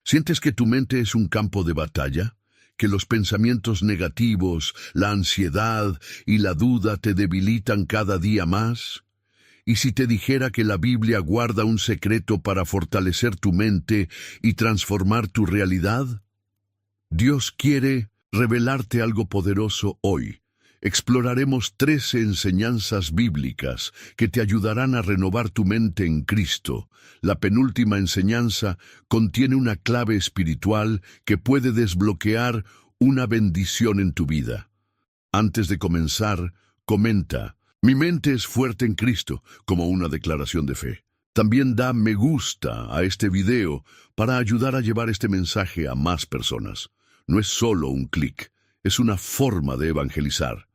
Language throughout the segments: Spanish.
¿Sientes que tu mente es un campo de batalla? ¿Que los pensamientos negativos, la ansiedad y la duda te debilitan cada día más? ¿Y si te dijera que la Biblia guarda un secreto para fortalecer tu mente y transformar tu realidad? Dios quiere revelarte algo poderoso hoy. Exploraremos 13 enseñanzas bíblicas que te ayudarán a renovar tu mente en Cristo. La penúltima enseñanza contiene una clave espiritual que puede desbloquear una bendición en tu vida. Antes de comenzar, comenta: mi mente es fuerte en Cristo, como una declaración de fe. También da me gusta a este video para ayudar a llevar este mensaje a más personas. No es solo un clic, es una forma de evangelizar.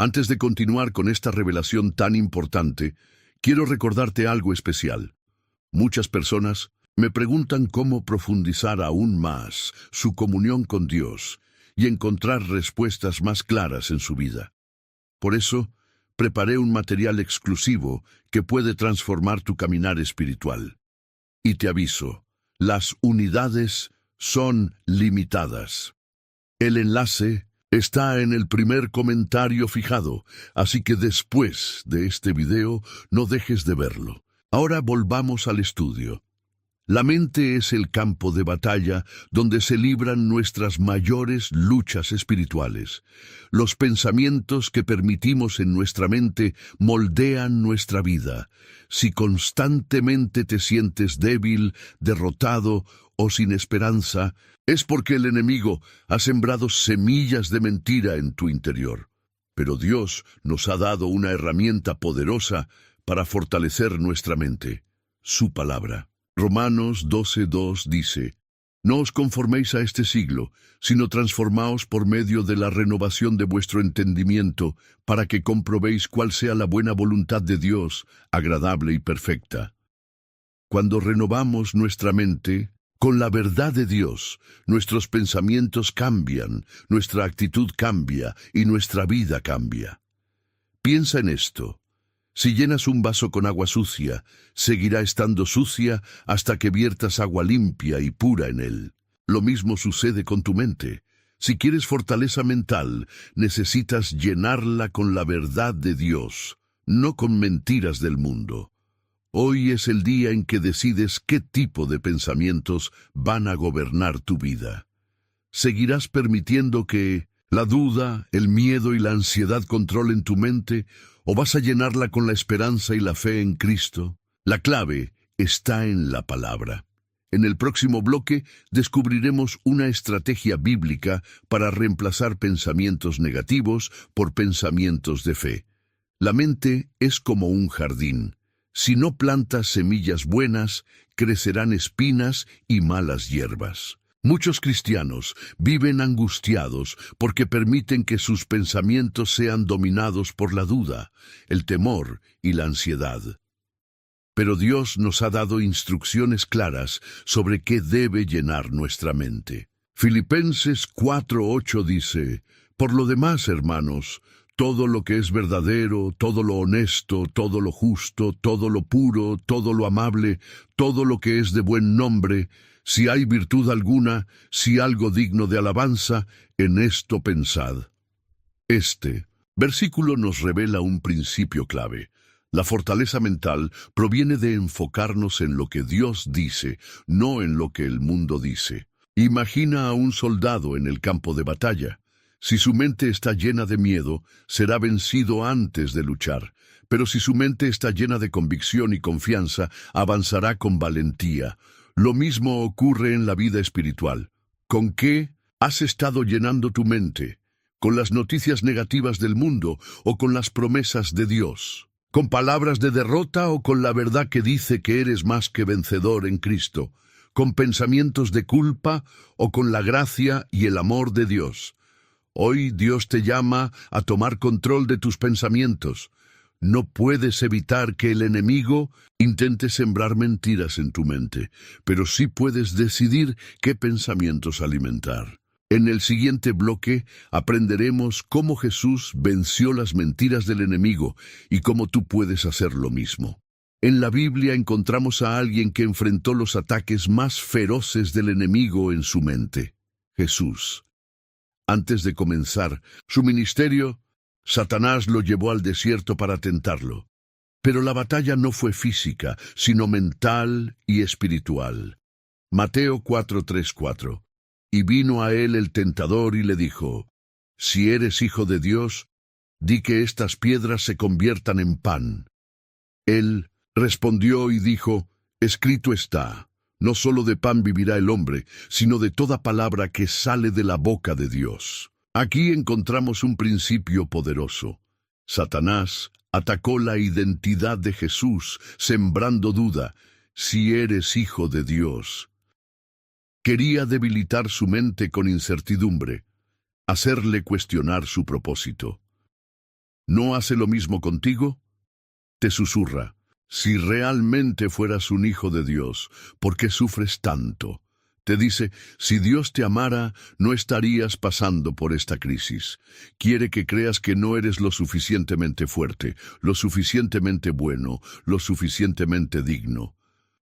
Antes de continuar con esta revelación tan importante, quiero recordarte algo especial. Muchas personas me preguntan cómo profundizar aún más su comunión con Dios y encontrar respuestas más claras en su vida. Por eso, preparé un material exclusivo que puede transformar tu caminar espiritual. Y te aviso, las unidades son limitadas. El enlace está en el primer comentario fijado, así que después de este video no dejes de verlo. Ahora volvamos al estudio. La mente es el campo de batalla donde se libran nuestras mayores luchas espirituales. Los pensamientos que permitimos en nuestra mente moldean nuestra vida. Si constantemente te sientes débil, derrotado o sin esperanza, es porque el enemigo ha sembrado semillas de mentira en tu interior. Pero Dios nos ha dado una herramienta poderosa para fortalecer nuestra mente: su palabra. Romanos 12:2 dice: no os conforméis a este siglo, sino transformaos por medio de la renovación de vuestro entendimiento, para que comprobéis cuál sea la buena voluntad de Dios, agradable y perfecta. Cuando renovamos nuestra mente con la verdad de Dios, nuestros pensamientos cambian, nuestra actitud cambia y nuestra vida cambia. Piensa en esto. Si llenas un vaso con agua sucia, seguirá estando sucia hasta que viertas agua limpia y pura en él. Lo mismo sucede con tu mente. Si quieres fortaleza mental, necesitas llenarla con la verdad de Dios, no con mentiras del mundo. Hoy es el día en que decides qué tipo de pensamientos van a gobernar tu vida. ¿Seguirás permitiendo que la duda, el miedo y la ansiedad controlen tu mente, o vas a llenarla con la esperanza y la fe en Cristo? La clave está en la palabra. En el próximo bloque descubriremos una estrategia bíblica para reemplazar pensamientos negativos por pensamientos de fe. La mente es como un jardín. Si no plantas semillas buenas, crecerán espinas y malas hierbas. Muchos cristianos viven angustiados porque permiten que sus pensamientos sean dominados por la duda, el temor y la ansiedad. Pero Dios nos ha dado instrucciones claras sobre qué debe llenar nuestra mente. Filipenses 4:8 dice: por lo demás, hermanos, todo lo que es verdadero, todo lo honesto, todo lo justo, todo lo puro, todo lo amable, todo lo que es de buen nombre, si hay virtud alguna, si algo digno de alabanza, en esto pensad. Este versículo nos revela un principio clave. La fortaleza mental proviene de enfocarnos en lo que Dios dice, no en lo que el mundo dice. Imagina a un soldado en el campo de batalla. Si su mente está llena de miedo, será vencido antes de luchar. Pero si su mente está llena de convicción y confianza, avanzará con valentía. Lo mismo ocurre en la vida espiritual. ¿Con qué has estado llenando tu mente? ¿Con las noticias negativas del mundo o con las promesas de Dios? ¿Con palabras de derrota o con la verdad que dice que eres más que vencedor en Cristo? ¿Con pensamientos de culpa o con la gracia y el amor de Dios? Hoy Dios te llama a tomar control de tus pensamientos. No puedes evitar que el enemigo intente sembrar mentiras en tu mente, pero sí puedes decidir qué pensamientos alimentar. En el siguiente bloque aprenderemos cómo Jesús venció las mentiras del enemigo y cómo tú puedes hacer lo mismo. En la Biblia encontramos a alguien que enfrentó los ataques más feroces del enemigo en su mente: Jesús. Antes de comenzar su ministerio, Satanás lo llevó al desierto para tentarlo. Pero la batalla no fue física, sino mental y espiritual. Mateo 4:3-4. Y vino a él el tentador y le dijo: Si eres hijo de Dios, di que estas piedras se conviertan en pan. Él respondió y dijo: Escrito está, no solo de pan vivirá el hombre, sino de toda palabra que sale de la boca de Dios. Aquí encontramos un principio poderoso. Satanás atacó la identidad de Jesús, sembrando duda: si eres hijo de Dios. Quería debilitar su mente con incertidumbre, hacerle cuestionar su propósito. ¿No hace lo mismo contigo? Te susurra: si realmente fueras un hijo de Dios, ¿por qué sufres tanto? Te dice: si Dios te amara, no estarías pasando por esta crisis. Quiere que creas que no eres lo suficientemente fuerte, lo suficientemente bueno, lo suficientemente digno.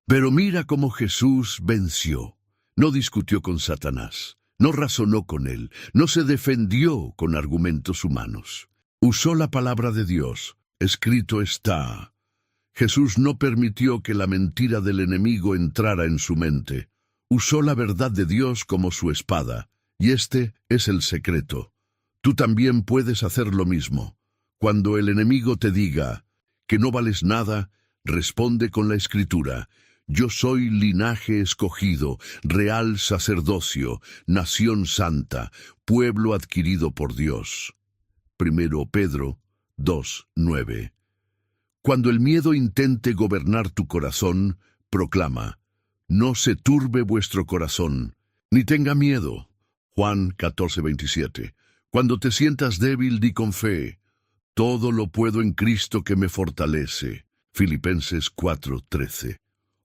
Pero mira cómo Jesús venció. No discutió con Satanás, no razonó con él, no se defendió con argumentos humanos. Usó la palabra de Dios. Escrito está. Jesús no permitió que la mentira del enemigo entrara en su mente. Usó la verdad de Dios como su espada, y este es el secreto. Tú también puedes hacer lo mismo. Cuando el enemigo te diga que no vales nada, responde con la Escritura: yo soy linaje escogido, real sacerdocio, nación santa, pueblo adquirido por Dios. 1 Pedro 2:9. Cuando el miedo intente gobernar tu corazón, proclama: no se turbe vuestro corazón, ni tenga miedo. Juan 14:27. Cuando te sientas débil, di con fe: todo lo puedo en Cristo que me fortalece. Filipenses 4:13.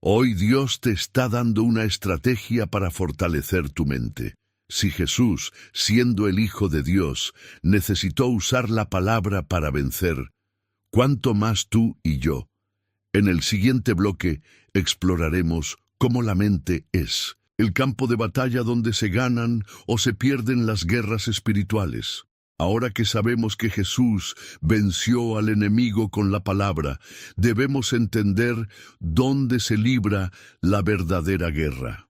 Hoy Dios te está dando una estrategia para fortalecer tu mente. Si Jesús, siendo el Hijo de Dios, necesitó usar la palabra para vencer, ¿cuánto más tú y yo? En el siguiente bloque exploraremos cómo la mente es el campo de batalla donde se ganan o se pierden las guerras espirituales. Ahora que sabemos que Jesús venció al enemigo con la palabra, debemos entender dónde se libra la verdadera guerra.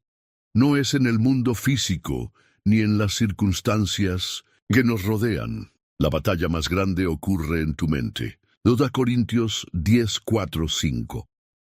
No es en el mundo físico ni en las circunstancias que nos rodean. La batalla más grande ocurre en tu mente. 2 Corintios 10:4-5.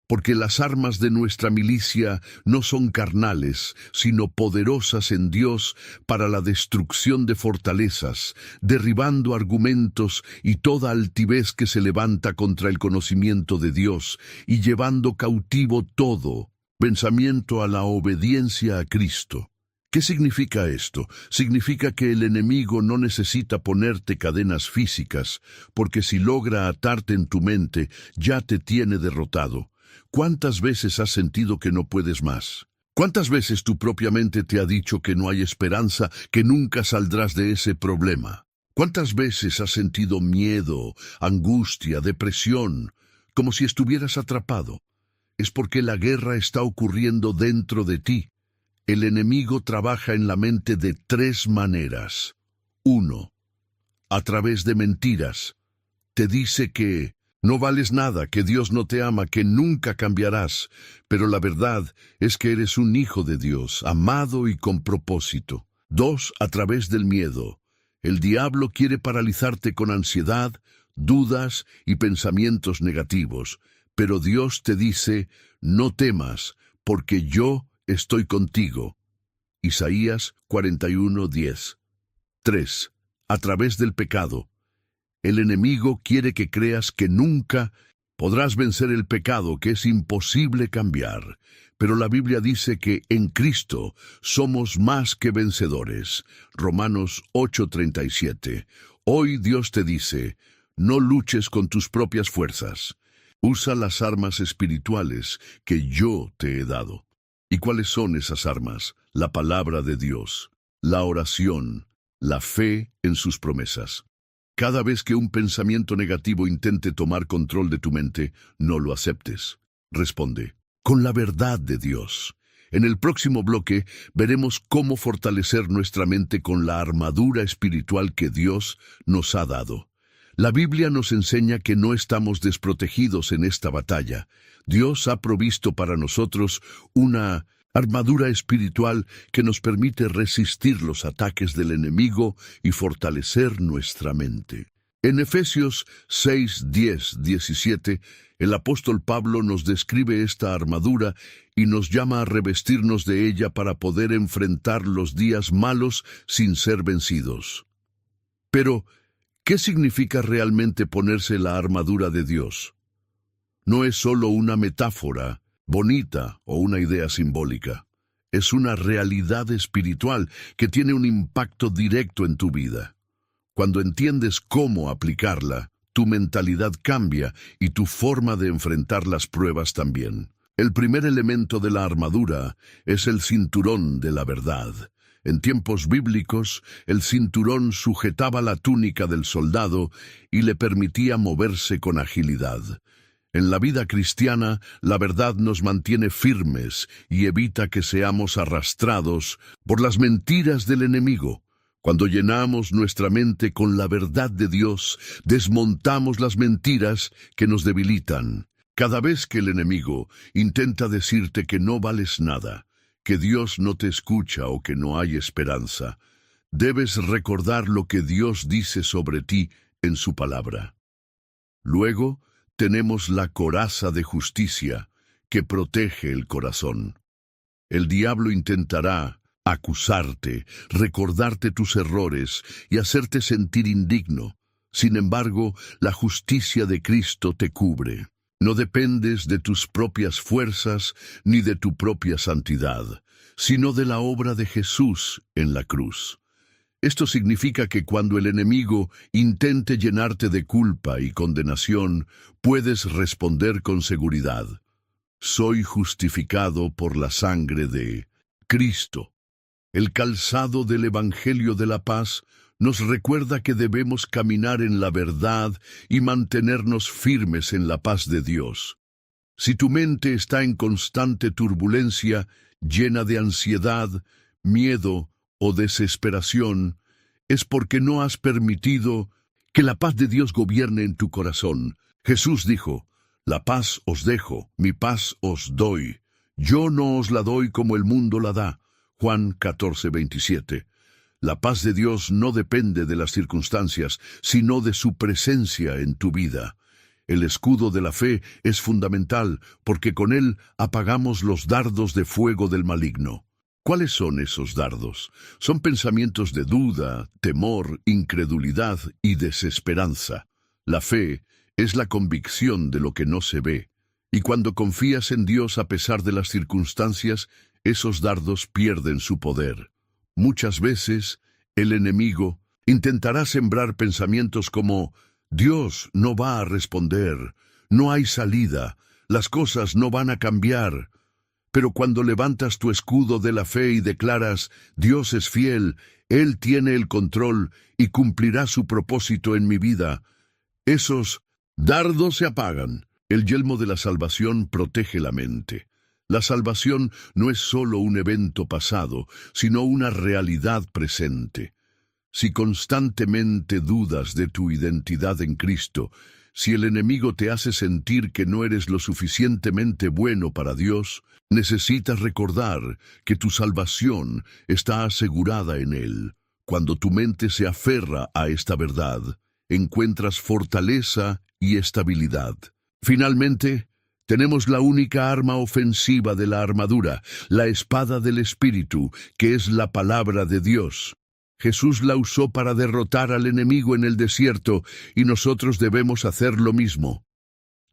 Porque las armas de nuestra milicia no son carnales, sino poderosas en Dios para la destrucción de fortalezas, derribando argumentos y toda altivez que se levanta contra el conocimiento de Dios, y llevando cautivo todo pensamiento a la obediencia a Cristo. ¿Qué significa esto? Significa que el enemigo no necesita ponerte cadenas físicas, porque si logra atarte en tu mente, ya te tiene derrotado. ¿Cuántas veces has sentido que no puedes más? ¿Cuántas veces tu propia mente te ha dicho que no hay esperanza, que nunca saldrás de ese problema? ¿Cuántas veces has sentido miedo, angustia, depresión, como si estuvieras atrapado? Es porque la guerra está ocurriendo dentro de ti. El enemigo trabaja en la mente de 3 maneras. 1. A través de mentiras. Te dice que no vales nada, que Dios no te ama, que nunca cambiarás, pero la verdad es que eres un hijo de Dios, amado y con propósito. 2. A través del miedo. El diablo quiere paralizarte con ansiedad, dudas y pensamientos negativos, pero Dios te dice: no temas, porque yo estoy contigo. Isaías 41:10. 3. A través del pecado. El enemigo quiere que creas que nunca podrás vencer el pecado, que es imposible cambiar. Pero la Biblia dice que en Cristo somos más que vencedores. Romanos 8:37. Hoy Dios te dice: no luches con tus propias fuerzas. Usa las armas espirituales que yo te he dado. ¿Y cuáles son esas armas? La palabra de Dios, la oración, la fe en sus promesas. Cada vez que un pensamiento negativo intente tomar control de tu mente, no lo aceptes. Responde con la verdad de Dios. En el próximo bloque veremos cómo fortalecer nuestra mente con la armadura espiritual que Dios nos ha dado. La Biblia nos enseña que no estamos desprotegidos en esta batalla. Dios ha provisto para nosotros una armadura espiritual que nos permite resistir los ataques del enemigo y fortalecer nuestra mente. En Efesios 6, 10, 17, el apóstol Pablo nos describe esta armadura y nos llama a revestirnos de ella para poder enfrentar los días malos sin ser vencidos. Pero, ¿qué significa realmente ponerse la armadura de Dios? No es solo una metáfora bonita o una idea simbólica. Es una realidad espiritual que tiene un impacto directo en tu vida. Cuando entiendes cómo aplicarla, tu mentalidad cambia y tu forma de enfrentar las pruebas también. El primer elemento de la armadura es el cinturón de la verdad. En tiempos bíblicos, el cinturón sujetaba la túnica del soldado y le permitía moverse con agilidad. En la vida cristiana, la verdad nos mantiene firmes y evita que seamos arrastrados por las mentiras del enemigo. Cuando llenamos nuestra mente con la verdad de Dios, desmontamos las mentiras que nos debilitan. Cada vez que el enemigo intenta decirte que no vales nada, que Dios no te escucha o que no hay esperanza, debes recordar lo que Dios dice sobre ti en su palabra. Luego, tenemos la coraza de justicia que protege el corazón. El diablo intentará acusarte, recordarte tus errores y hacerte sentir indigno. Sin embargo, la justicia de Cristo te cubre. No dependes de tus propias fuerzas ni de tu propia santidad, sino de la obra de Jesús en la cruz. Esto significa que cuando el enemigo intente llenarte de culpa y condenación, puedes responder con seguridad: soy justificado por la sangre de Cristo. El calzado del Evangelio de la Paz nos recuerda que debemos caminar en la verdad y mantenernos firmes en la paz de Dios. Si tu mente está en constante turbulencia, llena de ansiedad, miedo o desesperación, es porque no has permitido que la paz de Dios gobierne en tu corazón. Jesús dijo: la paz os dejo, mi paz os doy. Yo no os la doy como el mundo la da. Juan 14, 27. La paz de Dios no depende de las circunstancias, sino de su presencia en tu vida. El escudo de la fe es fundamental, porque con él apagamos los dardos de fuego del maligno. ¿Cuáles son esos dardos? Son pensamientos de duda, temor, incredulidad y desesperanza. La fe es la convicción de lo que no se ve. Y cuando confías en Dios a pesar de las circunstancias, esos dardos pierden su poder. Muchas veces, el enemigo intentará sembrar pensamientos como: Dios no va a responder, no hay salida, las cosas no van a cambiar. Pero cuando levantas tu escudo de la fe y declaras: Dios es fiel, Él tiene el control y cumplirá su propósito en mi vida, esos dardos se apagan. El yelmo de la salvación protege la mente. La salvación no es solo un evento pasado, sino una realidad presente. Si constantemente dudas de tu identidad en Cristo, si el enemigo te hace sentir que no eres lo suficientemente bueno para Dios, necesitas recordar que tu salvación está asegurada en Él. Cuando tu mente se aferra a esta verdad, encuentras fortaleza y estabilidad. Finalmente, tenemos la única arma ofensiva de la armadura, la espada del Espíritu, que es la palabra de Dios. Jesús la usó para derrotar al enemigo en el desierto, y nosotros debemos hacer lo mismo.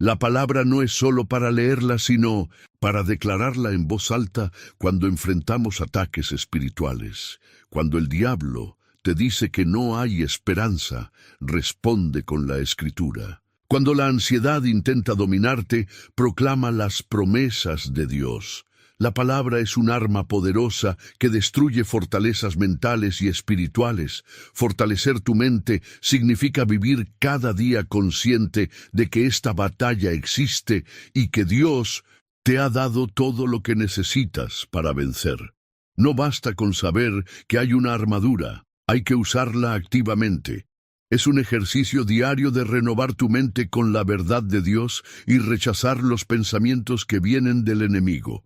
La palabra no es solo para leerla, sino para declararla en voz alta cuando enfrentamos ataques espirituales. Cuando el diablo te dice que no hay esperanza, responde con la Escritura. Cuando la ansiedad intenta dominarte, proclama las promesas de Dios. La palabra es un arma poderosa que destruye fortalezas mentales y espirituales. Fortalecer tu mente significa vivir cada día consciente de que esta batalla existe y que Dios te ha dado todo lo que necesitas para vencer. No basta con saber que hay una armadura, hay que usarla activamente. Es un ejercicio diario de renovar tu mente con la verdad de Dios y rechazar los pensamientos que vienen del enemigo.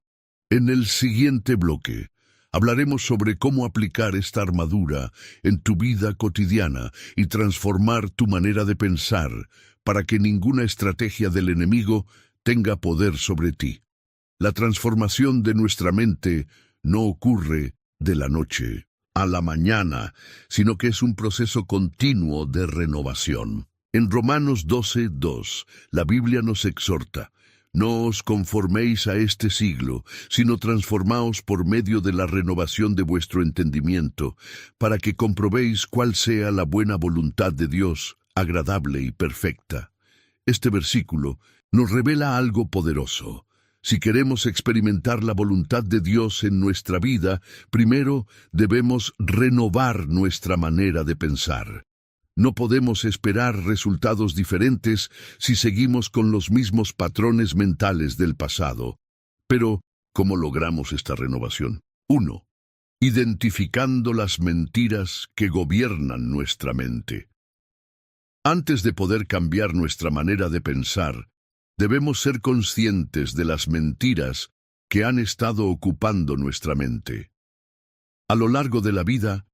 En el siguiente bloque, hablaremos sobre cómo aplicar esta armadura en tu vida cotidiana y transformar tu manera de pensar para que ninguna estrategia del enemigo tenga poder sobre ti. La transformación de nuestra mente no ocurre de la noche a la mañana, sino que es un proceso continuo de renovación. En Romanos 12:2, la Biblia nos exhorta: no os conforméis a este siglo, sino transformaos por medio de la renovación de vuestro entendimiento, para que comprobéis cuál sea la buena voluntad de Dios, agradable y perfecta. Este versículo nos revela algo poderoso. Si queremos experimentar la voluntad de Dios en nuestra vida, primero debemos renovar nuestra manera de pensar. No podemos esperar resultados diferentes si seguimos con los mismos patrones mentales del pasado. Pero, ¿cómo logramos esta renovación? 1. Identificando las mentiras que gobiernan nuestra mente. Antes de poder cambiar nuestra manera de pensar, debemos ser conscientes de las mentiras que han estado ocupando nuestra mente. A lo largo de la vida,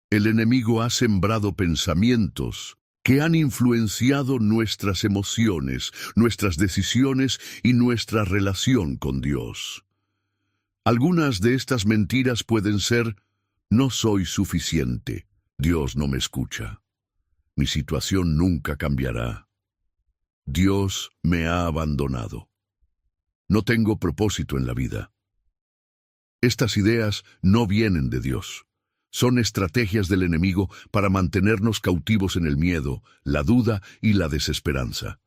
el enemigo ha sembrado pensamientos que han influenciado nuestras emociones, nuestras decisiones y nuestra relación con Dios. Algunas de estas mentiras pueden ser: no soy suficiente, Dios no me escucha, mi situación nunca cambiará, Dios me ha abandonado, no tengo propósito en la vida. Estas ideas no vienen de Dios. Son estrategias del enemigo para mantenernos cautivos en el miedo, la duda y la desesperanza.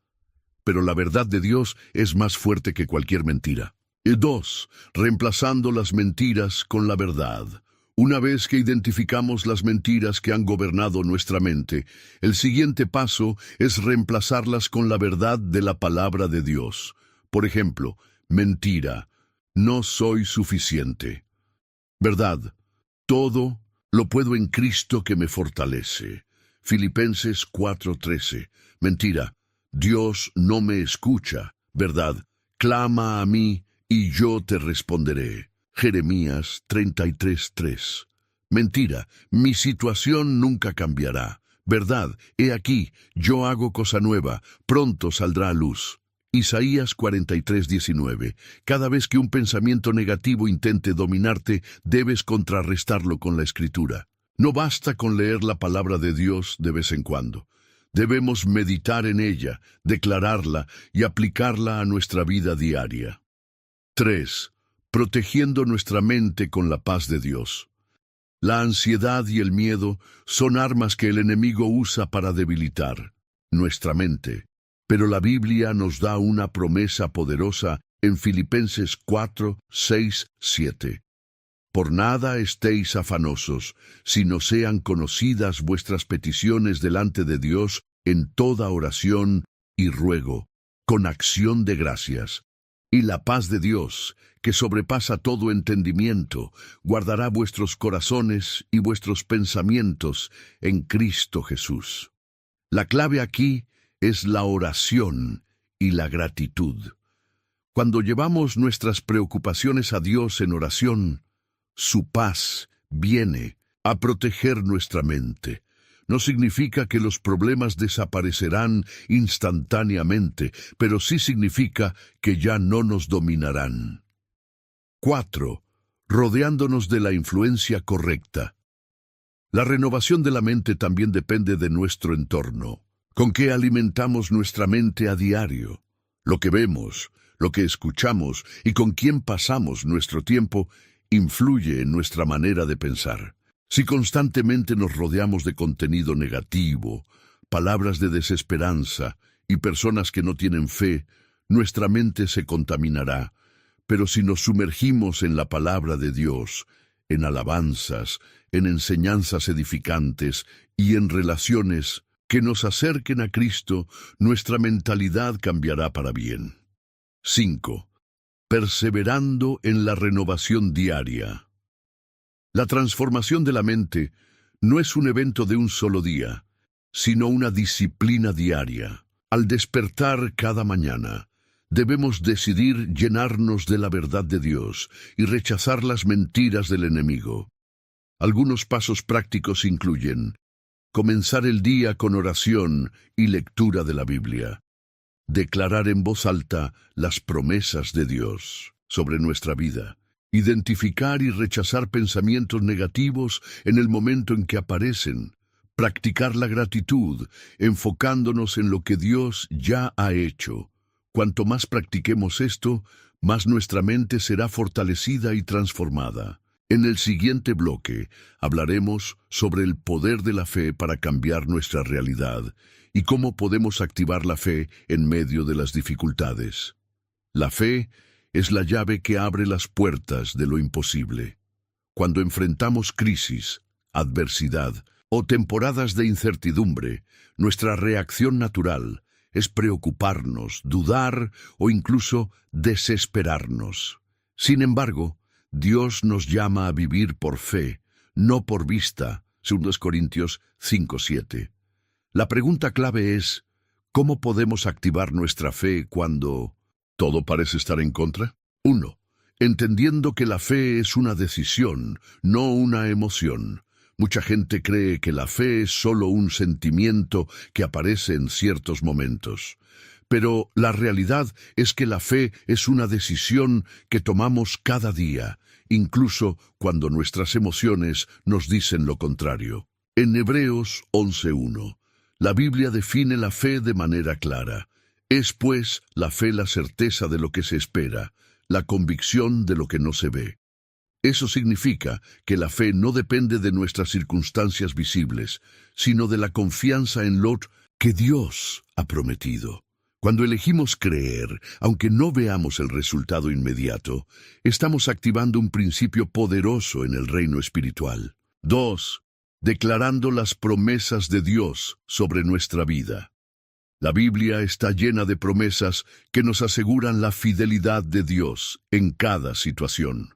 Pero la verdad de Dios es más fuerte que cualquier mentira. 2. Reemplazando las mentiras con la verdad. Una vez que identificamos las mentiras que han gobernado nuestra mente, el siguiente paso es reemplazarlas con la verdad de la palabra de Dios. Por ejemplo, mentira: no soy suficiente. Verdad: todo lo puedo en Cristo que me fortalece. Filipenses 4:13. Mentira: Dios no me escucha. Verdad: clama a mí y yo te responderé. Jeremías 33:3. Mentira: mi situación nunca cambiará. Verdad: he aquí, yo hago cosa nueva, pronto saldrá a luz. Isaías 43:19. Cada vez que un pensamiento negativo intente dominarte, debes contrarrestarlo con la Escritura. No basta con leer la palabra de Dios de vez en cuando. Debemos meditar en ella, declararla y aplicarla a nuestra vida diaria. 3. Protegiendo nuestra mente con la paz de Dios. La ansiedad y el miedo son armas que el enemigo usa para debilitar nuestra mente. Pero la Biblia nos da una promesa poderosa en Filipenses 4:6-7. Por nada estéis afanosos, sino sean conocidas vuestras peticiones delante de Dios en toda oración y ruego, con acción de gracias. Y la paz de Dios, que sobrepasa todo entendimiento, guardará vuestros corazones y vuestros pensamientos en Cristo Jesús. La clave aquí es la oración y la gratitud. Cuando llevamos nuestras preocupaciones a Dios en oración, su paz viene a proteger nuestra mente. No significa que los problemas desaparecerán instantáneamente, pero sí significa que ya no nos dominarán. 4. Rodeándonos de la influencia correcta. La renovación de la mente también depende de nuestro entorno. ¿Con qué alimentamos nuestra mente a diario? Lo que vemos, lo que escuchamos y con quién pasamos nuestro tiempo influye en nuestra manera de pensar. Si constantemente nos rodeamos de contenido negativo, palabras de desesperanza y personas que no tienen fe, nuestra mente se contaminará. Pero si nos sumergimos en la palabra de Dios, en alabanzas, en enseñanzas edificantes y en relaciones que nos acerquen a Cristo, nuestra mentalidad cambiará para bien. 5. Perseverando en la renovación diaria. La transformación de la mente no es un evento de un solo día, sino una disciplina diaria. Al despertar cada mañana, debemos decidir llenarnos de la verdad de Dios y rechazar las mentiras del enemigo. Algunos pasos prácticos incluyen comenzar el día con oración y lectura de la Biblia, declarar en voz alta las promesas de Dios sobre nuestra vida, identificar y rechazar pensamientos negativos en el momento en que aparecen, practicar la gratitud, enfocándonos en lo que Dios ya ha hecho. Cuanto más practiquemos esto, más nuestra mente será fortalecida y transformada. En el siguiente bloque hablaremos sobre el poder de la fe para cambiar nuestra realidad y cómo podemos activar la fe en medio de las dificultades. La fe es la llave que abre las puertas de lo imposible. Cuando enfrentamos crisis, adversidad o temporadas de incertidumbre, nuestra reacción natural es preocuparnos, dudar o incluso desesperarnos. Sin embargo, Dios nos llama a vivir por fe, no por vista, 2 Corintios 5:7. La pregunta clave es, ¿cómo podemos activar nuestra fe cuando todo parece estar en contra? 1. Entendiendo que la fe es una decisión, no una emoción. Mucha gente cree que la fe es solo un sentimiento que aparece en ciertos momentos. Pero la realidad es que la fe es una decisión que tomamos cada día, incluso cuando nuestras emociones nos dicen lo contrario. En Hebreos 11:1, la Biblia define la fe de manera clara. Es pues la fe la certeza de lo que se espera, la convicción de lo que no se ve. Eso significa que la fe no depende de nuestras circunstancias visibles, sino de la confianza en lo que Dios ha prometido. Cuando elegimos creer, aunque no veamos el resultado inmediato, estamos activando un principio poderoso en el reino espiritual. 2. Declarando las promesas de Dios sobre nuestra vida. La Biblia está llena de promesas que nos aseguran la fidelidad de Dios en cada situación.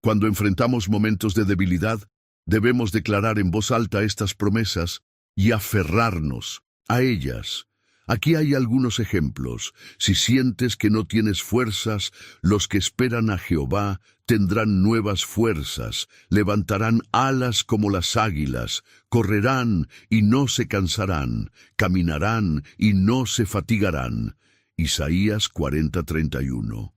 Cuando enfrentamos momentos de debilidad, debemos declarar en voz alta estas promesas y aferrarnos a ellas. Aquí hay algunos ejemplos. Si sientes que no tienes fuerzas, los que esperan a Jehová tendrán nuevas fuerzas, levantarán alas como las águilas, correrán y no se cansarán, caminarán y no se fatigarán. Isaías 40:31.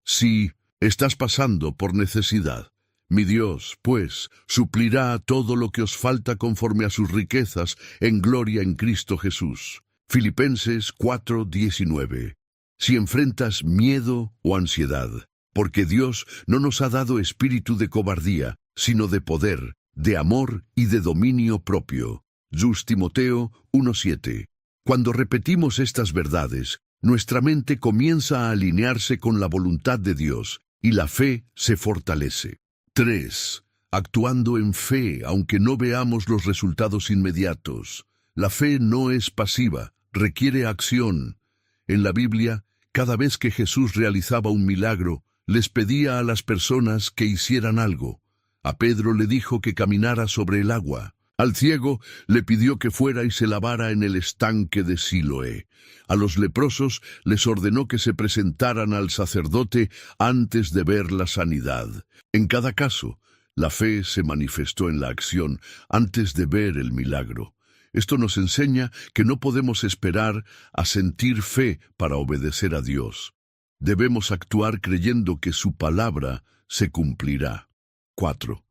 Si estás pasando por necesidad, mi Dios, pues, suplirá todo lo que os falta conforme a sus riquezas en gloria en Cristo Jesús. Filipenses 4:19. Si enfrentas miedo o ansiedad, porque Dios no nos ha dado espíritu de cobardía, sino de poder, de amor y de dominio propio. Timoteo 1:7. Cuando repetimos estas verdades, nuestra mente comienza a alinearse con la voluntad de Dios y la fe se fortalece. 3. Actuando en fe, aunque no veamos los resultados inmediatos. La fe no es pasiva, requiere acción. En la Biblia, cada vez que Jesús realizaba un milagro, les pedía a las personas que hicieran algo. A Pedro le dijo que caminara sobre el agua. Al ciego le pidió que fuera y se lavara en el estanque de Siloé. A los leprosos les ordenó que se presentaran al sacerdote antes de ver la sanidad. En cada caso, la fe se manifestó en la acción antes de ver el milagro. Esto nos enseña que no podemos esperar a sentir fe para obedecer a Dios. Debemos actuar creyendo que su palabra se cumplirá. 4.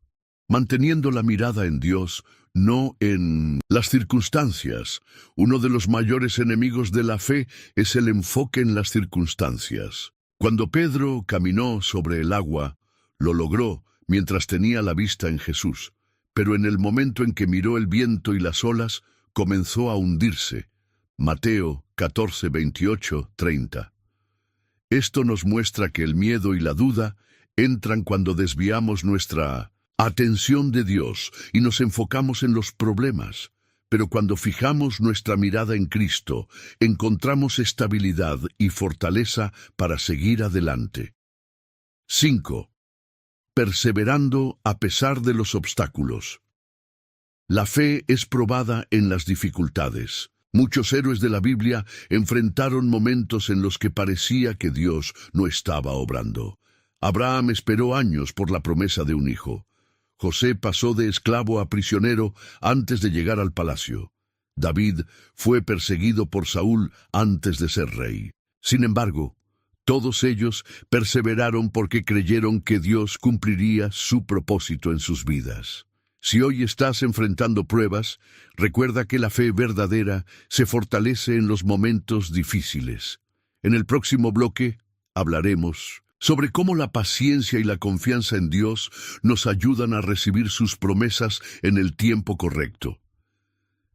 Manteniendo la mirada en Dios, no en las circunstancias. Uno de los mayores enemigos de la fe es el enfoque en las circunstancias. Cuando Pedro caminó sobre el agua, lo logró mientras tenía la vista en Jesús. Pero en el momento en que miró el viento y las olas, comenzó a hundirse. Mateo 14:28-30. Esto nos muestra que el miedo y la duda entran cuando desviamos nuestra atención de Dios y nos enfocamos en los problemas. Pero cuando fijamos nuestra mirada en Cristo, encontramos estabilidad y fortaleza para seguir adelante. 5. Perseverando a pesar de los obstáculos. La fe es probada en las dificultades. Muchos héroes de la Biblia enfrentaron momentos en los que parecía que Dios no estaba obrando. Abraham esperó años por la promesa de un hijo. José pasó de esclavo a prisionero antes de llegar al palacio. David fue perseguido por Saúl antes de ser rey. Sin embargo, todos ellos perseveraron porque creyeron que Dios cumpliría su propósito en sus vidas. Si hoy estás enfrentando pruebas, recuerda que la fe verdadera se fortalece en los momentos difíciles. En el próximo bloque hablaremos sobre cómo la paciencia y la confianza en Dios nos ayudan a recibir sus promesas en el tiempo correcto.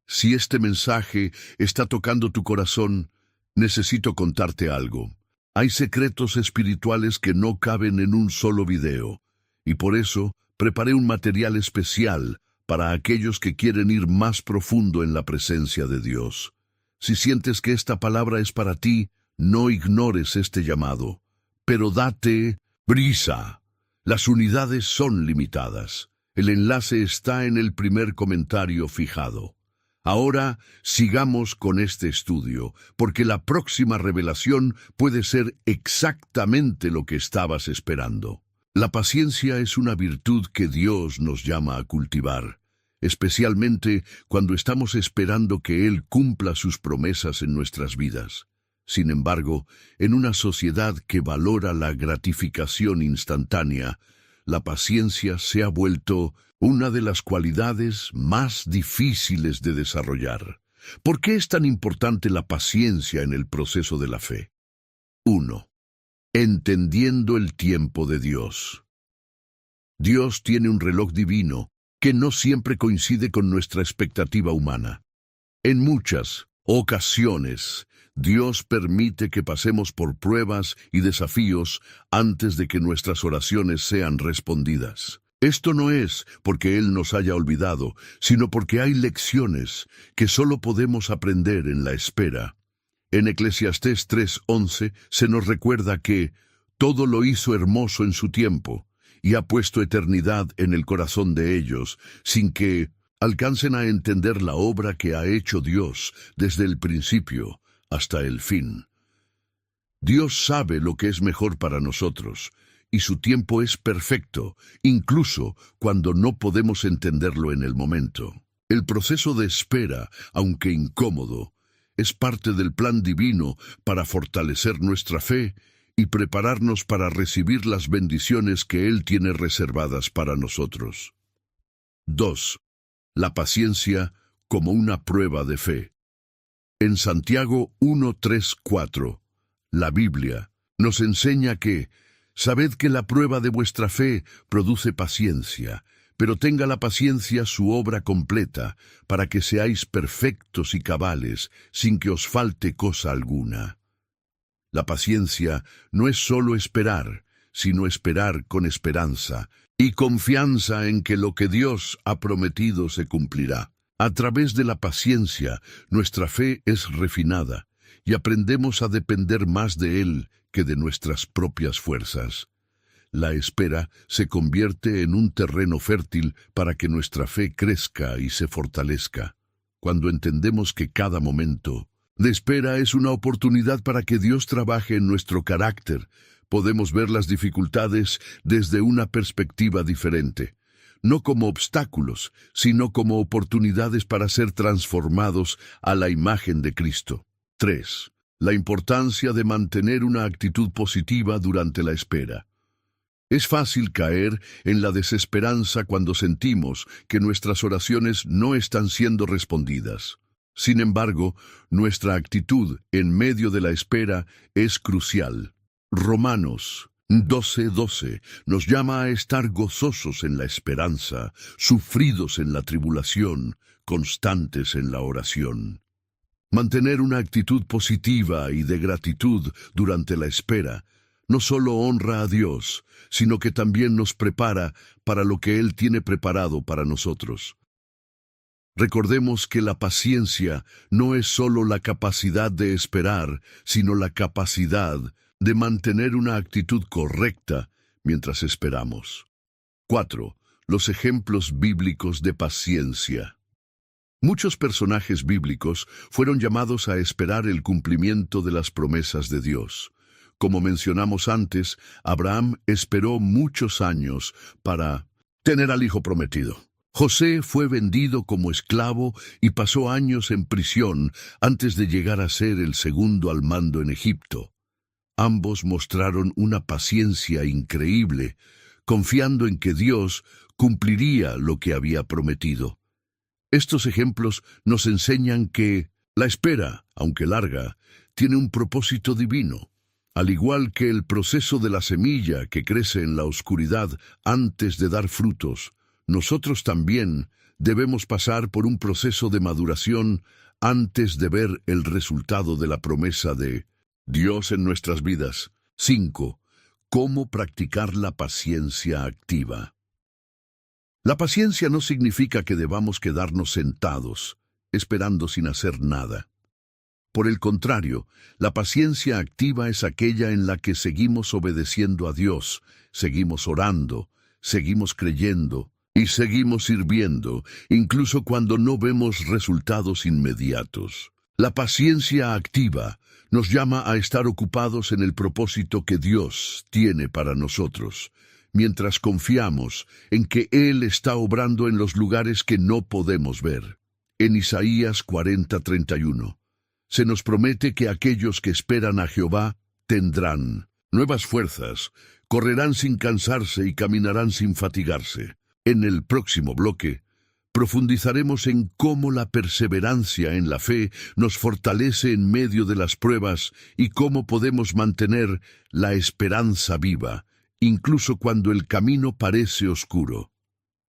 Si este mensaje está tocando tu corazón, necesito contarte algo. Hay secretos espirituales que no caben en un solo video, y por eso preparé un material especial para aquellos que quieren ir más profundo en la presencia de Dios. Si sientes que esta palabra es para ti, no ignores este llamado, pero date prisa. Las unidades son limitadas. El enlace está en el primer comentario fijado. Ahora sigamos con este estudio, porque la próxima revelación puede ser exactamente lo que estabas esperando. La paciencia es una virtud que Dios nos llama a cultivar, especialmente cuando estamos esperando que Él cumpla sus promesas en nuestras vidas. Sin embargo, en una sociedad que valora la gratificación instantánea, la paciencia se ha vuelto una de las cualidades más difíciles de desarrollar. ¿Por qué es tan importante la paciencia en el proceso de la fe? 1. Entendiendo el tiempo de Dios. Dios tiene un reloj divino que no siempre coincide con nuestra expectativa humana. En muchas ocasiones, Dios permite que pasemos por pruebas y desafíos antes de que nuestras oraciones sean respondidas. Esto no es porque Él nos haya olvidado, sino porque hay lecciones que solo podemos aprender en la espera. En Eclesiastés 3:11 se nos recuerda que todo lo hizo hermoso en su tiempo y ha puesto eternidad en el corazón de ellos, sin que alcancen a entender la obra que ha hecho Dios desde el principio hasta el fin. Dios sabe lo que es mejor para nosotros, y su tiempo es perfecto, incluso cuando no podemos entenderlo en el momento. El proceso de espera, aunque incómodo, es parte del plan divino para fortalecer nuestra fe y prepararnos para recibir las bendiciones que Él tiene reservadas para nosotros. 2. La paciencia como una prueba de fe. En Santiago 1:3-4, la Biblia nos enseña que «Sabed que la prueba de vuestra fe produce paciencia, pero tenga la paciencia su obra completa, para que seáis perfectos y cabales, sin que os falte cosa alguna». La paciencia no es solo esperar, sino esperar con esperanza y confianza en que lo que Dios ha prometido se cumplirá. A través de la paciencia, nuestra fe es refinada y aprendemos a depender más de Él que de nuestras propias fuerzas. La espera se convierte en un terreno fértil para que nuestra fe crezca y se fortalezca. Cuando entendemos que cada momento de espera es una oportunidad para que Dios trabaje en nuestro carácter, podemos ver las dificultades desde una perspectiva diferente, no como obstáculos, sino como oportunidades para ser transformados a la imagen de Cristo. 3. La importancia de mantener una actitud positiva durante la espera. Es fácil caer en la desesperanza cuando sentimos que nuestras oraciones no están siendo respondidas. Sin embargo, nuestra actitud en medio de la espera es crucial. Romanos 12:12 nos llama a estar gozosos en la esperanza, sufridos en la tribulación, constantes en la oración. Mantener una actitud positiva y de gratitud durante la espera no solo honra a Dios, sino que también nos prepara para lo que Él tiene preparado para nosotros. Recordemos que la paciencia no es solo la capacidad de esperar, sino la capacidad de mantener una actitud correcta mientras esperamos. 4. Los ejemplos bíblicos de paciencia. Muchos personajes bíblicos fueron llamados a esperar el cumplimiento de las promesas de Dios. Como mencionamos antes, Abraham esperó muchos años para tener al hijo prometido. José fue vendido como esclavo y pasó años en prisión antes de llegar a ser el segundo al mando en Egipto. Ambos mostraron una paciencia increíble, confiando en que Dios cumpliría lo que había prometido. Estos ejemplos nos enseñan que la espera, aunque larga, tiene un propósito divino. Al igual que el proceso de la semilla que crece en la oscuridad antes de dar frutos, nosotros también debemos pasar por un proceso de maduración antes de ver el resultado de la promesa de Dios en nuestras vidas. 5. ¿Cómo practicar la paciencia activa? La paciencia no significa que debamos quedarnos sentados, esperando sin hacer nada. Por el contrario, la paciencia activa es aquella en la que seguimos obedeciendo a Dios, seguimos orando, seguimos creyendo y seguimos sirviendo, incluso cuando no vemos resultados inmediatos. La paciencia activa nos llama a estar ocupados en el propósito que Dios tiene para nosotros, mientras confiamos en que Él está obrando en los lugares que no podemos ver. En Isaías 40:31. Se nos promete que aquellos que esperan a Jehová tendrán nuevas fuerzas, correrán sin cansarse y caminarán sin fatigarse. En el próximo bloque, profundizaremos en cómo la perseverancia en la fe nos fortalece en medio de las pruebas y cómo podemos mantener la esperanza viva, incluso cuando el camino parece oscuro.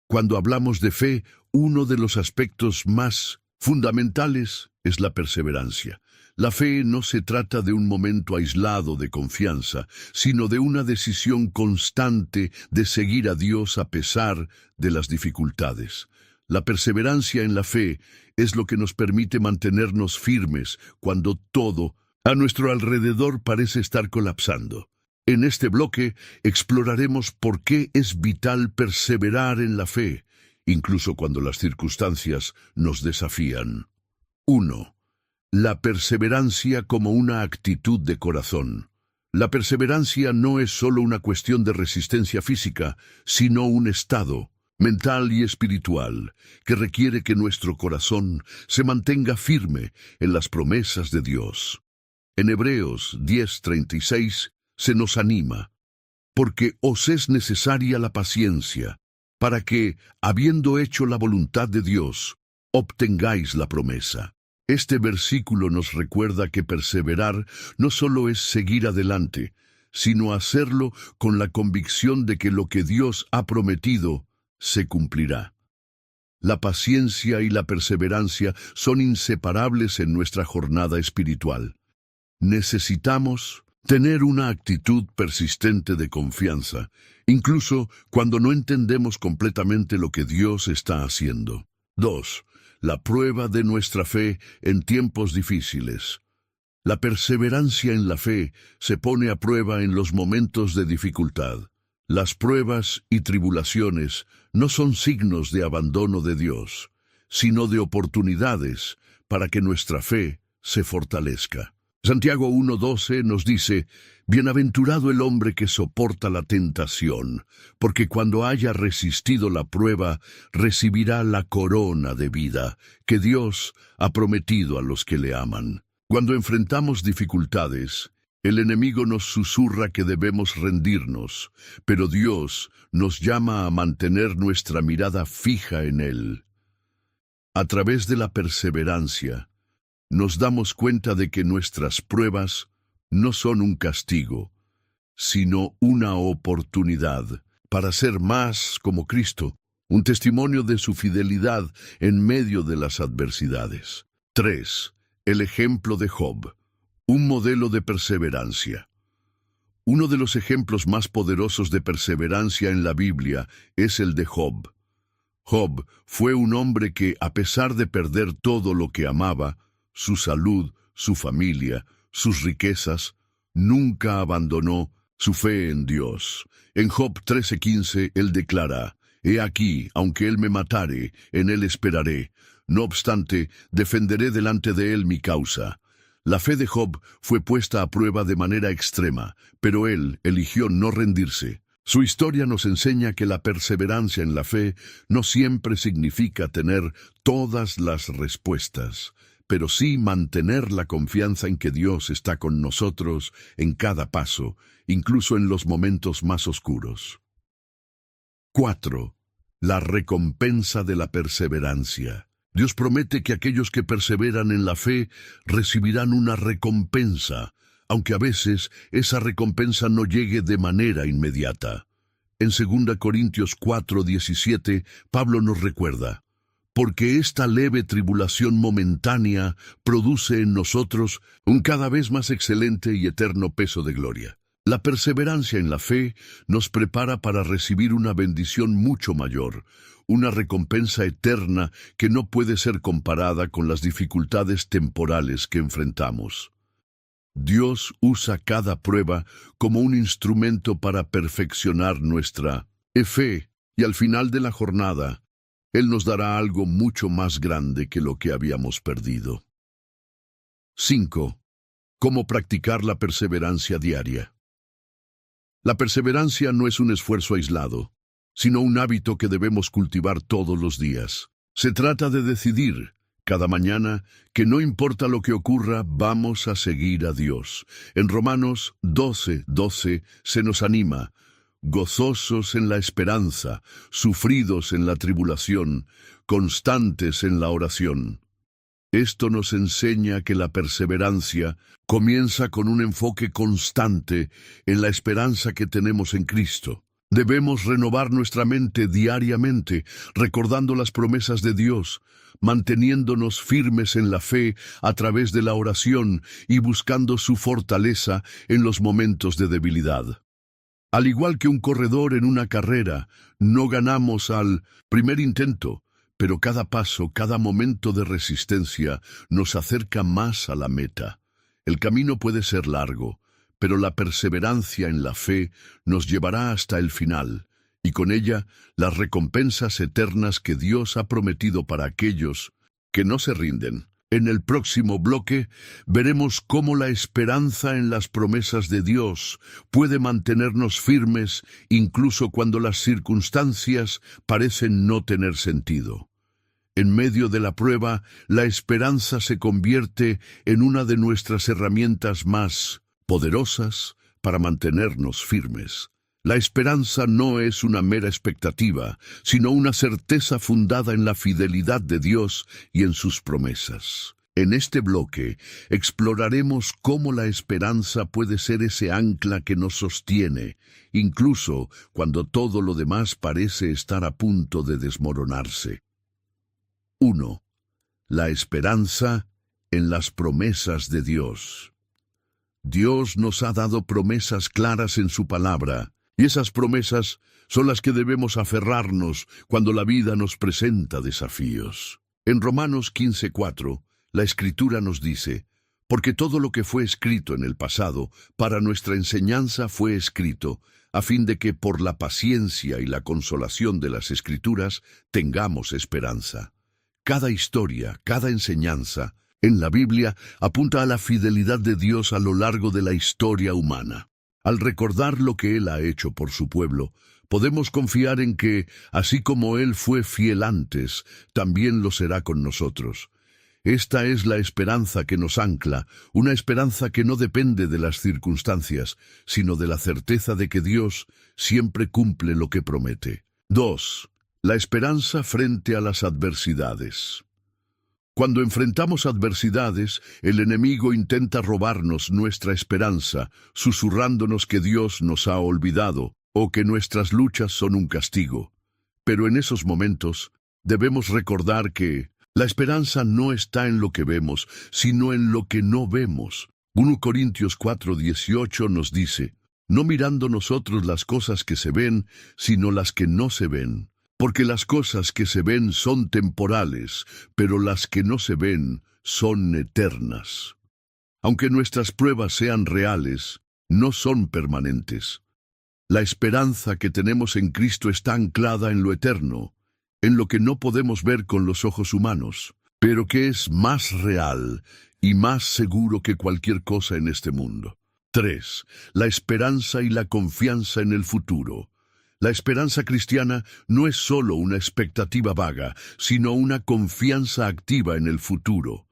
Cuando hablamos de fe, uno de los aspectos más fundamentales es la perseverancia. La fe no se trata de un momento aislado de confianza, sino de una decisión constante de seguir a Dios a pesar de las dificultades. La perseverancia en la fe es lo que nos permite mantenernos firmes cuando todo a nuestro alrededor parece estar colapsando. En este bloque exploraremos por qué es vital perseverar en la fe, incluso cuando las circunstancias nos desafían. 1. La perseverancia como una actitud de corazón. La perseverancia no es solo una cuestión de resistencia física, sino un estado mental y espiritual que requiere que nuestro corazón se mantenga firme en las promesas de Dios. En Hebreos 10:36 se nos anima, porque os es necesaria la paciencia, para que, habiendo hecho la voluntad de Dios, obtengáis la promesa. Este versículo nos recuerda que perseverar no solo es seguir adelante, sino hacerlo con la convicción de que lo que Dios ha prometido se cumplirá. La paciencia y la perseverancia son inseparables en nuestra jornada espiritual. Necesitamos tener una actitud persistente de confianza, incluso cuando no entendemos completamente lo que Dios está haciendo. 2. La prueba de nuestra fe en tiempos difíciles. La perseverancia en la fe se pone a prueba en los momentos de dificultad. Las pruebas y tribulaciones no son signos de abandono de Dios, sino de oportunidades para que nuestra fe se fortalezca. Santiago 1:12 nos dice: Bienaventurado el hombre que soporta la tentación, porque cuando haya resistido la prueba, recibirá la corona de vida que Dios ha prometido a los que le aman. Cuando enfrentamos dificultades, el enemigo nos susurra que debemos rendirnos, pero Dios nos llama a mantener nuestra mirada fija en Él. A través de la perseverancia, nos damos cuenta de que nuestras pruebas no son un castigo, sino una oportunidad para ser más como Cristo, un testimonio de su fidelidad en medio de las adversidades. 3. El ejemplo de Job, un modelo de perseverancia. Uno de los ejemplos más poderosos de perseverancia en la Biblia es el de Job. Job fue un hombre que, a pesar de perder todo lo que amaba, su salud, su familia, sus riquezas, nunca abandonó su fe en Dios. En Job 13:15, él declara: «He aquí, aunque él me matare, en él esperaré. No obstante, defenderé delante de él mi causa». La fe de Job fue puesta a prueba de manera extrema, pero él eligió no rendirse. Su historia nos enseña que la perseverancia en la fe no siempre significa tener todas las respuestas, pero sí mantener la confianza en que Dios está con nosotros en cada paso, incluso en los momentos más oscuros. 4. La recompensa de la perseverancia. Dios promete que aquellos que perseveran en la fe recibirán una recompensa, aunque a veces esa recompensa no llegue de manera inmediata. En 2 Corintios 4:17, Pablo nos recuerda: «Porque esta leve tribulación momentánea produce en nosotros un cada vez más excelente y eterno peso de gloria». La perseverancia en la fe nos prepara para recibir una bendición mucho mayor, una recompensa eterna que no puede ser comparada con las dificultades temporales que enfrentamos. Dios usa cada prueba como un instrumento para perfeccionar nuestra fe, y al final de la jornada, Él nos dará algo mucho más grande que lo que habíamos perdido. 5. ¿Cómo practicar la perseverancia diaria? La perseverancia no es un esfuerzo aislado, sino un hábito que debemos cultivar todos los días. Se trata de decidir, cada mañana, que no importa lo que ocurra, vamos a seguir a Dios. En Romanos 12:12 se nos anima: «Gozosos en la esperanza, sufridos en la tribulación, constantes en la oración». Esto nos enseña que la perseverancia comienza con un enfoque constante en la esperanza que tenemos en Cristo. Debemos renovar nuestra mente diariamente, recordando las promesas de Dios, manteniéndonos firmes en la fe a través de la oración y buscando su fortaleza en los momentos de debilidad. Al igual que un corredor en una carrera, no ganamos al primer intento, pero cada paso, cada momento de resistencia nos acerca más a la meta. El camino puede ser largo, pero la perseverancia en la fe nos llevará hasta el final, y con ella las recompensas eternas que Dios ha prometido para aquellos que no se rinden. En el próximo bloque veremos cómo la esperanza en las promesas de Dios puede mantenernos firmes incluso cuando las circunstancias parecen no tener sentido. En medio de la prueba, la esperanza se convierte en una de nuestras herramientas más poderosas para mantenernos firmes. La esperanza no es una mera expectativa, sino una certeza fundada en la fidelidad de Dios y en sus promesas. En este bloque exploraremos cómo la esperanza puede ser ese ancla que nos sostiene, incluso cuando todo lo demás parece estar a punto de desmoronarse. 1. La esperanza en las promesas de Dios. Dios nos ha dado promesas claras en su palabra, y esas promesas son las que debemos aferrarnos cuando la vida nos presenta desafíos. En Romanos 15:4, la Escritura nos dice: «Porque todo lo que fue escrito en el pasado, para nuestra enseñanza fue escrito, a fin de que por la paciencia y la consolación de las Escrituras tengamos esperanza». Cada historia, cada enseñanza en la Biblia apunta a la fidelidad de Dios a lo largo de la historia humana. Al recordar lo que Él ha hecho por su pueblo, podemos confiar en que, así como Él fue fiel antes, también lo será con nosotros. Esta es la esperanza que nos ancla, una esperanza que no depende de las circunstancias, sino de la certeza de que Dios siempre cumple lo que promete. 2. La esperanza frente a las adversidades. Cuando enfrentamos adversidades, el enemigo intenta robarnos nuestra esperanza, susurrándonos que Dios nos ha olvidado o que nuestras luchas son un castigo. Pero en esos momentos, debemos recordar que La esperanza no está en lo que vemos, sino en lo que no vemos. 1 Corintios 4:18 nos dice, no mirando nosotros las cosas que se ven, sino las que no se ven. Porque las cosas que se ven son temporales, pero las que no se ven son eternas. Aunque nuestras pruebas sean reales, no son permanentes. La esperanza que tenemos en Cristo está anclada en lo eterno, en lo que no podemos ver con los ojos humanos, pero que es más real y más seguro que cualquier cosa en este mundo. 3. La esperanza y la confianza en el futuro. La esperanza cristiana no es solo una expectativa vaga, sino una confianza activa en el futuro.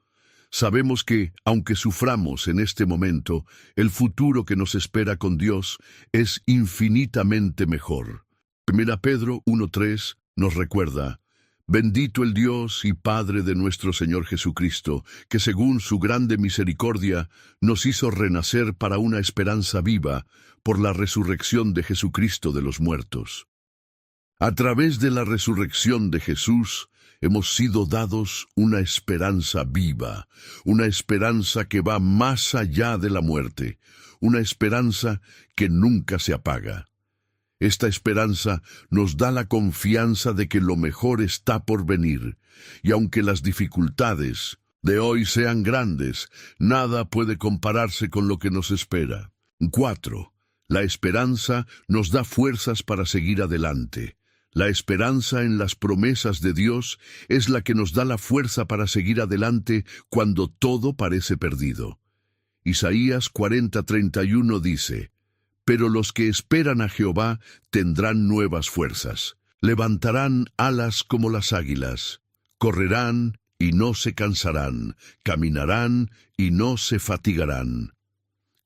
Sabemos que, aunque suframos en este momento, el futuro que nos espera con Dios es infinitamente mejor. 1 Pedro 1:3 nos recuerda, bendito el Dios y Padre de nuestro Señor Jesucristo, que según su grande misericordia nos hizo renacer para una esperanza viva por la resurrección de Jesucristo de los muertos. A través de la resurrección de Jesús, hemos sido dados una esperanza viva, una esperanza que va más allá de la muerte, una esperanza que nunca se apaga. Esta esperanza nos da la confianza de que lo mejor está por venir, y aunque las dificultades de hoy sean grandes, nada puede compararse con lo que nos espera. 4. La esperanza nos da fuerzas para seguir adelante. La esperanza en las promesas de Dios es la que nos da la fuerza para seguir adelante cuando todo parece perdido. Isaías 40:31 dice, pero los que esperan a Jehová tendrán nuevas fuerzas. Levantarán alas como las águilas. Correrán y no se cansarán. Caminarán y no se fatigarán.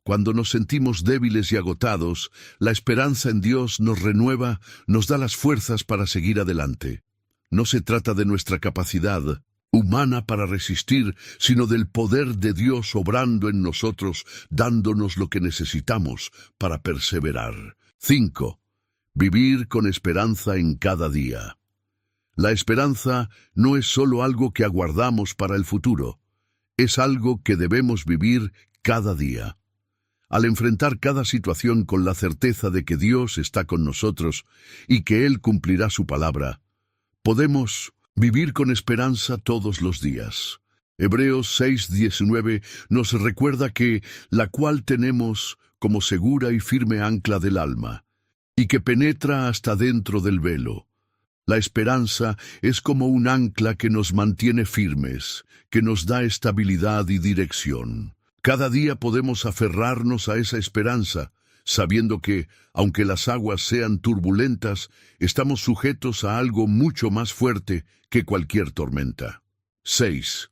Cuando nos sentimos débiles y agotados, la esperanza en Dios nos renueva, nos da las fuerzas para seguir adelante. No se trata de nuestra capacidad humana para resistir, sino del poder de Dios obrando en nosotros, dándonos lo que necesitamos para perseverar. 5. Vivir con esperanza en cada día. La esperanza no es solo algo que aguardamos para el futuro, es algo que debemos vivir cada día. Al enfrentar cada situación con la certeza de que Dios está con nosotros y que Él cumplirá su palabra, podemos vivir con esperanza todos los días. Hebreos 6:19 nos recuerda que la cual tenemos como segura y firme ancla del alma, y que penetra hasta dentro del velo. La esperanza es como un ancla que nos mantiene firmes, que nos da estabilidad y dirección. Cada día podemos aferrarnos a esa esperanza, sabiendo que, aunque las aguas sean turbulentas, estamos sujetos a algo mucho más fuerte que cualquier tormenta. 6.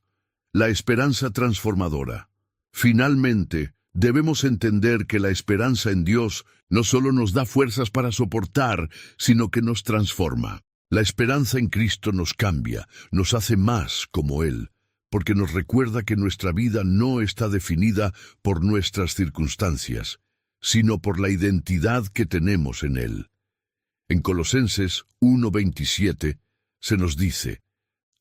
La esperanza transformadora. Finalmente, debemos entender que la esperanza en Dios no solo nos da fuerzas para soportar, sino que nos transforma. La esperanza en Cristo nos cambia, nos hace más como Él, porque nos recuerda que nuestra vida no está definida por nuestras circunstancias, sino por la identidad que tenemos en Él. En Colosenses 1:27 se nos dice,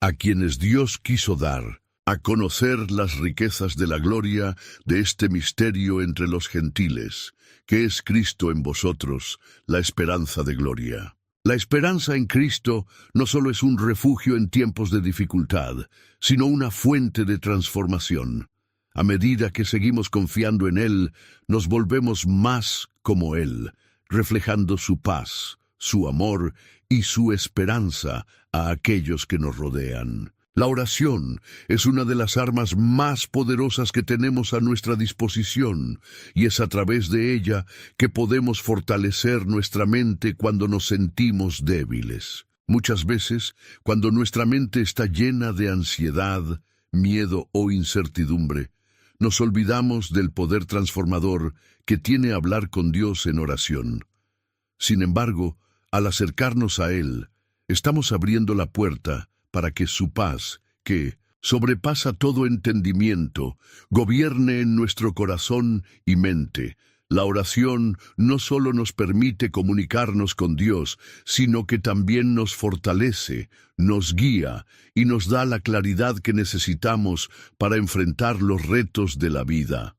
a quienes Dios quiso dar a conocer las riquezas de la gloria de este misterio entre los gentiles, que es Cristo en vosotros, la esperanza de gloria. La esperanza en Cristo no solo es un refugio en tiempos de dificultad, sino una fuente de transformación. A medida que seguimos confiando en Él, nos volvemos más como Él, reflejando su paz, su amor y su esperanza a aquellos que nos rodean. La oración es una de las armas más poderosas que tenemos a nuestra disposición, y es a través de ella que podemos fortalecer nuestra mente cuando nos sentimos débiles. Muchas veces, cuando nuestra mente está llena de ansiedad, miedo o incertidumbre, nos olvidamos del poder transformador que tiene hablar con Dios en oración. Sin embargo, al acercarnos a Él, estamos abriendo la puerta para que su paz, que sobrepasa todo entendimiento, gobierne en nuestro corazón y mente, La oración no solo nos permite comunicarnos con Dios, sino que también nos fortalece, nos guía y nos da la claridad que necesitamos para enfrentar los retos de la vida.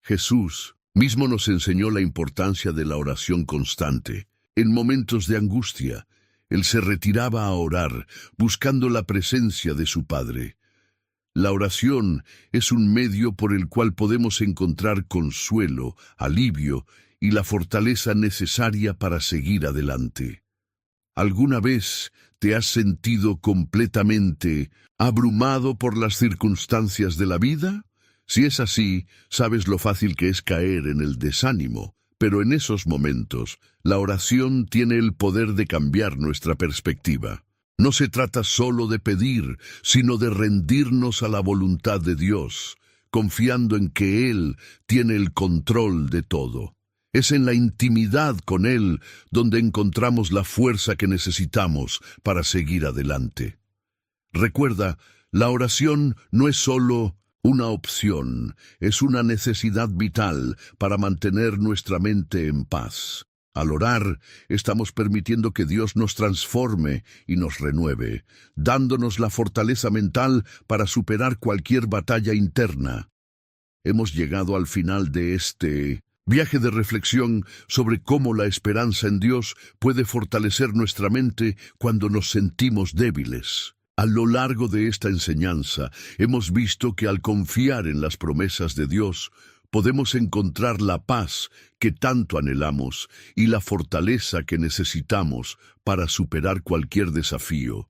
Jesús mismo nos enseñó la importancia de la oración constante. En momentos de angustia, Él se retiraba a orar, buscando la presencia de su Padre. La oración es un medio por el cual podemos encontrar consuelo, alivio y la fortaleza necesaria para seguir adelante. ¿Alguna vez te has sentido completamente abrumado por las circunstancias de la vida? Si es así, sabes lo fácil que es caer en el desánimo, pero en esos momentos, la oración tiene el poder de cambiar nuestra perspectiva. No se trata solo de pedir, sino de rendirnos a la voluntad de Dios, confiando en que Él tiene el control de todo. Es en la intimidad con Él donde encontramos la fuerza que necesitamos para seguir adelante. Recuerda, la oración no es solo una opción, es una necesidad vital para mantener nuestra mente en paz. Al orar, estamos permitiendo que Dios nos transforme y nos renueve, dándonos la fortaleza mental para superar cualquier batalla interna. Hemos llegado al final de este viaje de reflexión sobre cómo la esperanza en Dios puede fortalecer nuestra mente cuando nos sentimos débiles. A lo largo de esta enseñanza, hemos visto que al confiar en las promesas de Dios, podemos encontrar la paz que tanto anhelamos y la fortaleza que necesitamos para superar cualquier desafío.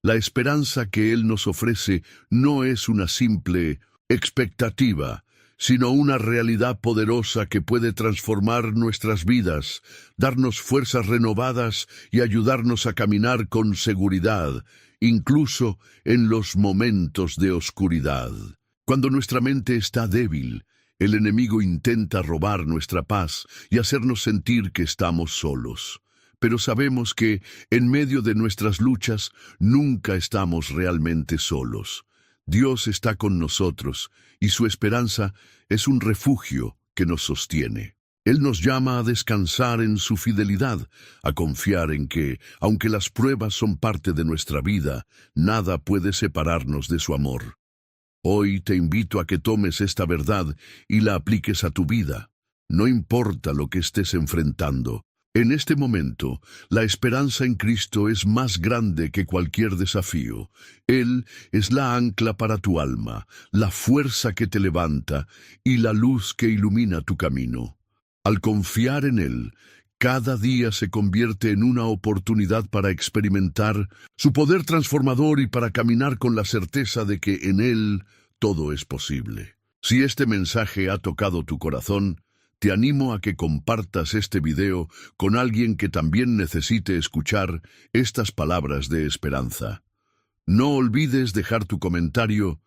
La esperanza que Él nos ofrece no es una simple expectativa, sino una realidad poderosa que puede transformar nuestras vidas, darnos fuerzas renovadas y ayudarnos a caminar con seguridad, incluso en los momentos de oscuridad. Cuando nuestra mente está débil, el enemigo intenta robar nuestra paz y hacernos sentir que estamos solos. Pero sabemos que, en medio de nuestras luchas, nunca estamos realmente solos. Dios está con nosotros, y su esperanza es un refugio que nos sostiene. Él nos llama a descansar en su fidelidad, a confiar en que, aunque las pruebas son parte de nuestra vida, nada puede separarnos de su amor. Hoy te invito a que tomes esta verdad y la apliques a tu vida. No importa lo que estés enfrentando. En este momento, la esperanza en Cristo es más grande que cualquier desafío. Él es la ancla para tu alma, la fuerza que te levanta y la luz que ilumina tu camino. Al confiar en Él, cada día se convierte en una oportunidad para experimentar su poder transformador y para caminar con la certeza de que en Él todo es posible. Si este mensaje ha tocado tu corazón, te animo a que compartas este video con alguien que también necesite escuchar estas palabras de esperanza. No olvides dejar tu comentario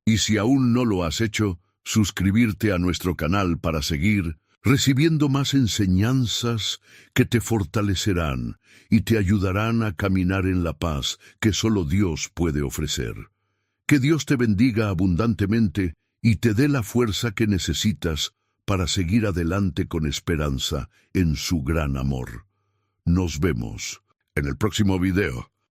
y, si aún no lo has hecho, suscribirte a nuestro canal para seguir recibiendo más enseñanzas que te fortalecerán y te ayudarán a caminar en la paz que solo Dios puede ofrecer. Que Dios te bendiga abundantemente y te dé la fuerza que necesitas para seguir adelante con esperanza en su gran amor. Nos vemos en el próximo video.